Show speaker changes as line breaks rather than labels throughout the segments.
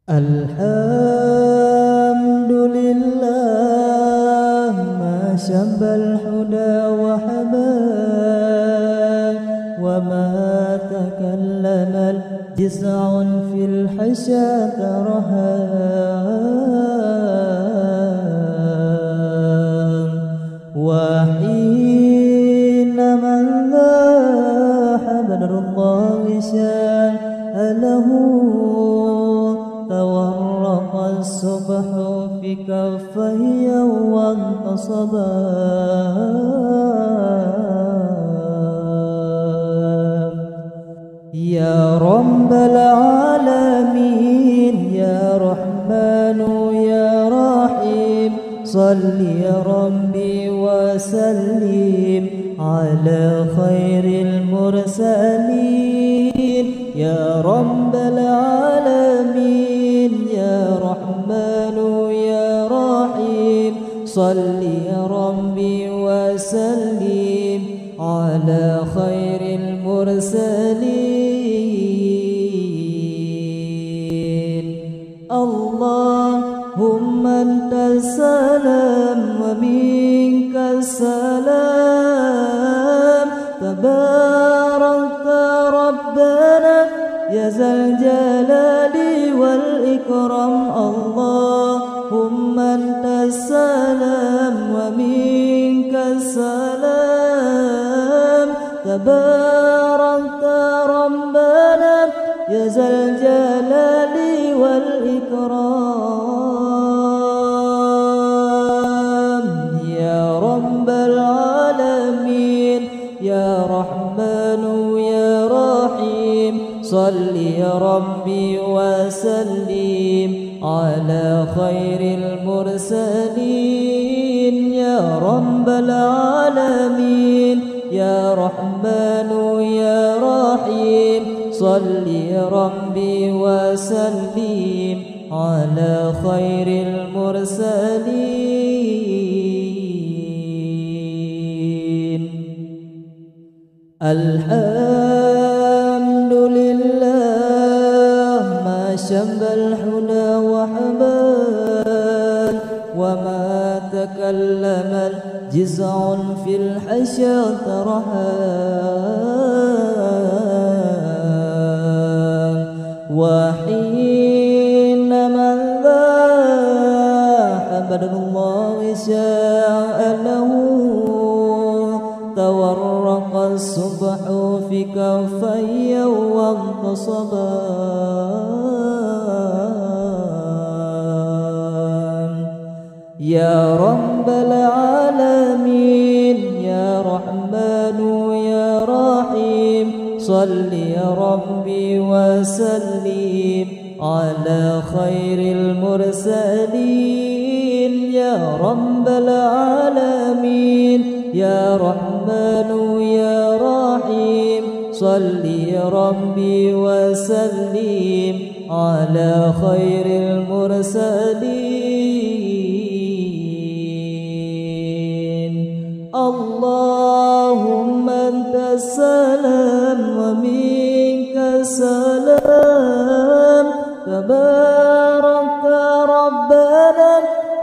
الحمد لله ما شب الهدى وحبا وما تكلم الجزع في الحشا ترها وحين من لاح بدر الله شاء له تورق الصبح في كفيه وانتصبا يا رب العالمين يا رحمن يا رحيم صل يا ربي وسلم على خير المرسلين يا رب العالمين يا رحمن يا رحيم صل يا ربي وسلم على خير المرسلين اللهم أنت السلام ومنك السلام تباركت ربنا يا ذا الجلال والإكرام اللهم أنت السلام ومنك السلام تباركت ربنا يا ذا الجلال والإكرام يا رب العالمين يا رحمن يا رحيم صل يا ربي وسلم على خير المرسلين يا رب العالمين يا رحمن يا رحيم صل يا ربي وسلم على خير المرسلين الحمد لله ما شب الهدى وحبا وما تكلم الجزع في الحشا ترها وحين من ذاح بدر الله شاء له تورق الصبح في كفيه وانتصبا يا رب العالمين يا رحمن يا رحيم صل يا ربي وسلم على خير المرسلين يا رب العالمين يا رحمن يا رحيم صل يا ربي وسلم على خير المرسلين اللهم أنت السلام ومنك السلام تبارك ربنا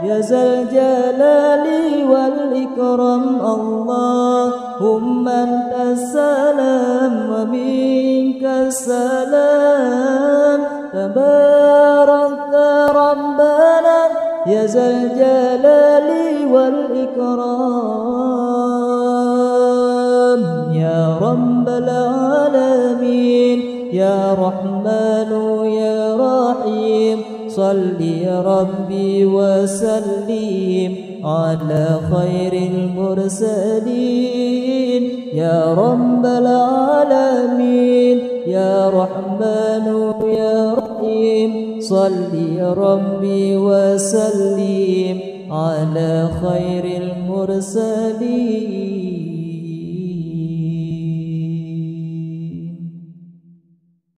يا ذا الجلال والإكرام اللهم أنت السلام ومنك السلام تبارك ربنا يا ذا الجلال والإكرام يا رب العالمين يا رحمن يا رحيم صل يا ربي وسلم على خير المرسلين يا رب العالمين يا رحمن يا رحيم صل يا ربي وسلم على خير المرسلين